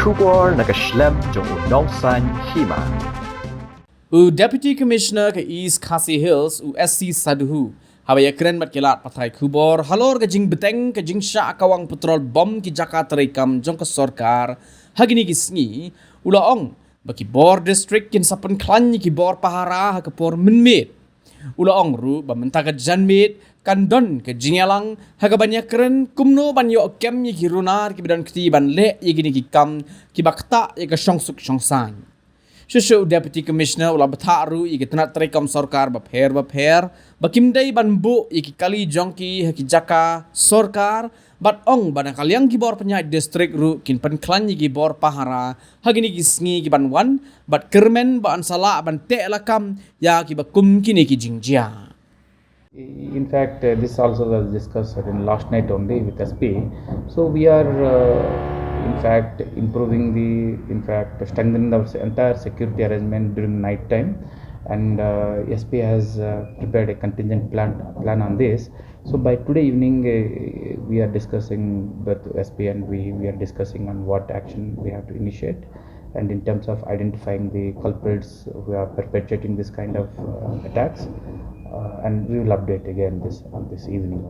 Kubor nakaslem jong unongsan Hima. Deputy Commissioner ke East Khasi Hills SC Saduhu habaya keren mat kelat patai Kubor halor ke Bteng ke Jingshah Kawang Petrol bom ki Jakarta rekam jong ke sorkar hagini kisngi ulaong baki bor district kin sapen Pynkhlaiñ ki bor Pahara ha ke por menmit ulaong ru bamenta ke janmit kandon ke jingalang ha ke banyak keren kumno banyo kem ki runar ki bidan kti ban le yigini ki kam ki bakta ye ke songsuk songsan Shushu Deputy Commissioner ulah bataru iki tenat terekam sorkar bapher bakimdai banbu iki kali jongki haki jaka sorkar bat ong bana kaliang ki bor penyai distrik ru kin Pynkhlaiñ iki bor Pahara hagini ki sngi ki banwan bat kermen ba ansala ban te lakam ya ki bakum kini ki Jingshah. In fact, this also was discussed in last night only with SP. So we are in fact strengthening the entire security arrangement during night time, and SP has prepared a contingent plan on this. So by today evening we are discussing with SP and we are discussing on what action we have to initiate, and in terms of identifying the culprits who are perpetrating this kind of attacks, and we will update again this evening.